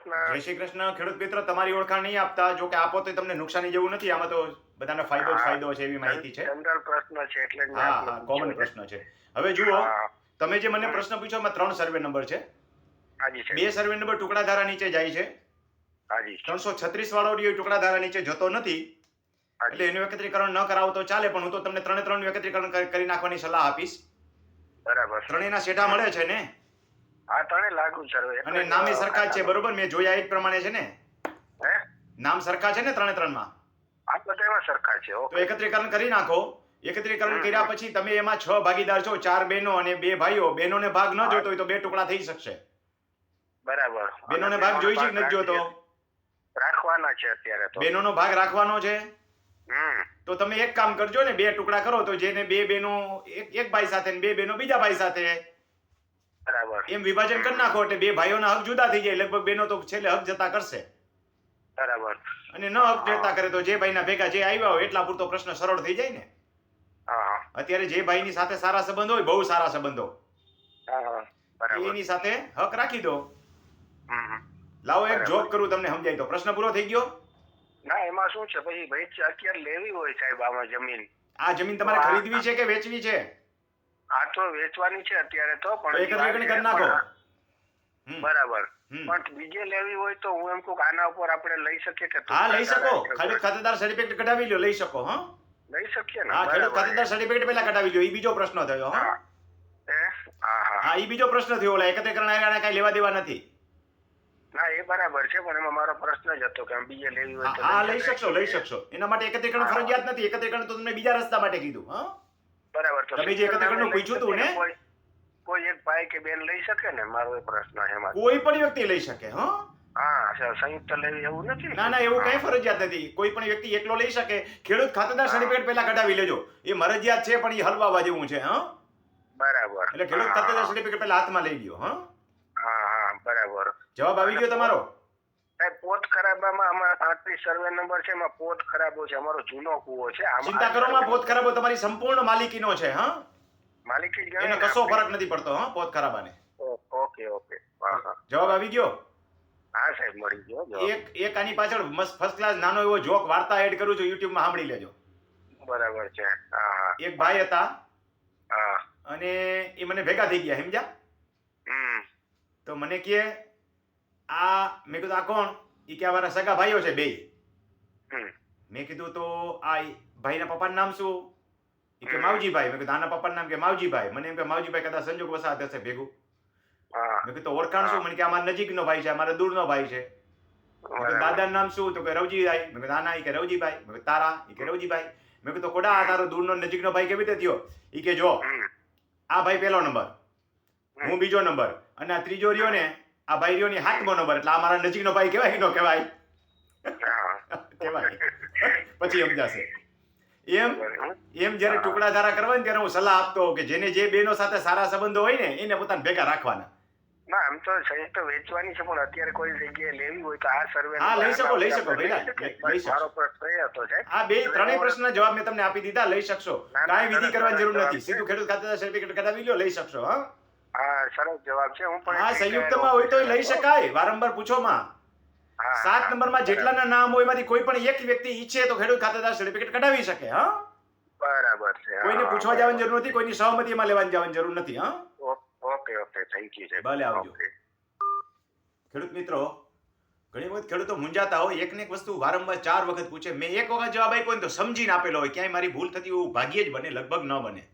કૃષ્ણ. જય શ્રી કૃષ્ણ. ખેડૂત મિત્ર, તમારી ઓળખાણ નહીં આપતા, જો કે આપો તો તમને નુકસાની જેવું નથી, આમાં તો બધાને ફાયદો જ ફાયદો છે એવી માહિતી છે. જનરલ પ્રશ્ન છે એટલે જ મેં હા આપને હા, પૂછ્યો કોમન છે. પ્રશ્ન છે. હવે જુઓ, હા, તમે જે મને પ્રશ્ન પૂછ્યો એમાં 3 સર્વે નંબર છે. હાજી સાહેબ. 2 સર્વે નંબર ટુકડાધારા નીચે જાય છે. હાજી 336 વાળો રહ્યો એ ટુકડાધારા નીચે જતો નથી, એટલે હાજી. એનું એકત્રીકરણ ન કરાવો તો ચાલે, પણ હું તો તમને 3 નું એકત્રીકરણ કરી નાખવાની સલાહ આપીશ. બરાબર. ત્રણેયના શેઠા મળે છે ને, હા, ત્રણે લાગુ સર્વે. અને નામે સરખા જ છે, બરોબર? મેં જોયા એ જ પ્રમાણે છે ને, હે? નામ સરખા છે ને ત્રણમાં. આ બધામાં સરખા છે. તો ઓકે. એકત્રીકરણ કરી નાખો. એકત્રીકરણ કર્યા પછી તમે એમાં 6 ભાગીદાર છો, 4 બહેનો અને 2 ભાઈઓ. બહેનોને ભાગ ન જોતો હોય તો 2 ટુકડા થઈ શકશે. બરાબર. બહેનોને ભાગ જોઈ છે કે નથી જોતો? રાખવાના છે અત્યારે તો. બહેનોનો ભાગ રાખવાનો છે. હમ. તો તમે એક કામ કરજો ને, 2 ટુકડા કરો તો જેને 2 બહેનો એક ભાઈ સાથે ને 2 બહેનો બીજા ભાઈ સાથે, બરાબર. એમ વિભાજન કરી નાખો એટલે 2 ભાઈઓના હક જુદા થઈ જાય. લગભગ બહેનો તો છેલ્લે હક જતા કરશે, બરાબર. અને ન હક જતા કરે તો જે ભાઈના ભેગા જે આવ્યા હોય એટલા પૂરતો પ્રશ્ન સરળ થઈ જાય ને. હા હા. અત્યારે જે ભાઈની સાથે સારા સંબંધો હોય, બહુ સારા સંબંધો, હા હા. બરાબર. એની સાથે હક રાખી દો. હમ. લાવો એક બરાબર. જોબ કરું, તમને સમજાય તો. પ્રશ્ન પૂરો થઈ ગયો. ના, એમાં શું છે પછી ભાઈ અત્યારે લેવી હોય સાહેબ આમાં જમીન. આ જમીન તમારે ખરીદવી છે કે વેચવી છે? આ તો વેચવાની છે અત્યારે તો, તો પણ એકત્રીકરણ કરી નાખો. બરાબર. હમ. પણ બીજે લેવી હોય તો હું એમ કહું કે આના ઉપર આપણે લઈ શકીએ કે હા, લઈ શકો. ખેડૂત ખાતેદાર સર્ટિફિકેટ કઢાવી લો, લઈ શકો. હા લઈ શકીએ ને? હા, ખેડૂત બરાબર. ખાતેદાર સર્ટિફિકેટ પહેલા કઢાવી લો. એ બીજો પ્રશ્ન થયો. હા હા. હા હા. હા, એ બીજો પ્રશ્ન થયો. ઓલા એકત્રીકરણ આને કઈ લેવા દેવા નથી. ના, એ બરાબર છે, પણ એમાં મારો પ્રશ્ન જ હતો કે આમ બીજે લેવી હોય તો હા, લઈ શકાય. શકશો, લઈ શકશો. એના માટે એકત્રીકરણ હા. ફરજિયાત નથી. એકત્રીકરણ તો તમને બીજા રસ્તા માટે કીધું. હા, બરાબર. તો તમે જે એકત્રીકરણનું લઈ પૂછ્યું હતું શકે ને, કોઈ એક ભાઈ કે બેન લઈ શકે ને? મારો એ પ્રશ્ન છે એમાં. કોઈ પણ વ્યક્તિ લઈ શકે. હા હા, સંયુક્ત લેવી એવું નથી ને? ના ના, એવું કઈ ફરજિયાત નથી. કોઈ પણ વ્યક્તિ એકલો લઈ શકે. ખેડૂત ખાતેદાર સર્ટિફિકેટ પહેલા કઢાવી લેજો. એ ફરજિયાત છે, પણ એ હલવાવા જેવું છે. હા, બરાબર. એટલે ખેડૂત ખાતેદાર સર્ટિફિકેટ પહેલા હાથમાં લઈ લ્યો. હા, હા હા, બરાબર. જવાબ આવી ગયો તમારો? સાહેબ, પોત ખરાબામાં અમારા 38 સર્વે નંબર છે, એમાં પોત ખરાબો છે. અમારો જૂનો કૂવો છે. ચિંતા કરો માં, પોત ખરાબો તમારી સંપૂર્ણ માલિકીનો છે. હા, માલિકી જ ગણાય એનો ને કશો આપણી? ફરક નથી પડતો. હા, પોત ખરાબાને. Okay okay. હા હા. જવાબ આવી ગયો? હા સાહેબ, મળી ગયો જવાબ. એક આની પાછળ મસ્ત ફર્સ્ટ ક્લાસ નાનો એવો જોક વાર્તા એડ કરું છું, YouTube માં સાંભળી લેજો. બરાબર છે. હા હા. એક ભાઈ હતા હા. અને એ મને ભેગા થઈ ગયા, સમજ્યા? હમ. તો મને કહે, મેં કીધું આ કોણ? એ કે અમારા સગા ભાઈઓ છે બે. હમ. મેં કીધું તો આ ભાઈના પપ્પાનું નામ શું? એ કે માવજીભાઈ. મેં કીધું આના પપ્પાનું નામ કે માવજીભાઈ. મને એમ કે માવજીભાઈ કદાચ સંજોગ વસાત હશે ભેગું. હા. મેં કીધું ઓળખાણ શું? મને કે અમારા નજીકનો ભાઈ છે, અમારા દૂરનો ભાઈ છે. મેં કીધું દાદાનું નામ શું? તો કે રવજીભાઈ. મેં કીધું નાના? એ કે રવજીભાઈ. મેં કીધું તારા? એ કે રવજીભાઈ. મેં કીધું કોડા આ તારો દૂરનો નજીકનો ભાઈ કેવી રીતે થયો? એ કે જો, આ ભાઈ પહેલો નંબર, હું બીજો નંબર, અને આ ત્રીજો રહ્યો ને, આ ભાઈ રહ્યો ને 7મો નંબર. એટલે આ મારા નજીકનો ભાઈ કહેવાય કે ન કહેવાય? કહેવાય. પછી સમજાશે. એમ જ્યારે ટુકડા ધારા કરવા ને ત્યારે હું સલાહ આપતો કે જેને જે બેનો સાથે સારા સંબંધો હોય ને એને પોતાને ભેગા રાખવાના. ના, આમ તો સંયુક્ત વેચવાની છે, પણ અત્યારે કોઈ જગ્યાએ લેવી હોય તો આ સર્વે હા, લઈ શકો ભેગા લઈ શકશો. મારો પ્રશ્ન એ હતો સાહેબ. આ ત્રણેય પ્રશ્નના જવાબ મેં તમને આપી દીધા. લઈ શકશો. કાંઈ વિધિ કરવાની જરૂર નથી. સીધું ખેડૂત ખાતેદાર સર્ટિફિકેટ કઢાવી લો, લઈ શકશો. હા હા, સરસ જવાબ છે. હું પણ હા, સંયુક્તમાં હોય તો લઈ શકાય. વારંવાર પૂછો માં. 7 નંબરમાં જેટલાના નામ હોય એમાંથી કોઈ પણ એક વ્યક્તિ ઈચ્છે તો ખેડૂત ખાતેદાર સર્ટિફિકેટ કઢાવી શકે. હા, બરાબર છે. કોઈને પૂછવા જવાની જરૂર નથી, કોઈની સહમતી એમાં લેવાની જવાની જરૂર નથી. હા, ઓકે ઓકે, થેન્ક યુ સાહેબ. ભલે આવજો. ખેડૂત મિત્રો, ઘણી વખત ખેડૂતો મૂંઝાતા હોય, એકને એક વસ્તુ વારંવાર 4 વખત પૂછે. મેં એક વખત જવાબ આપ્યો ને તો સમજીને આપેલો હોય, ક્યાંય મારી ભૂલ થતી એવું ભાગ્યે જ બને, લગભગ ન બને.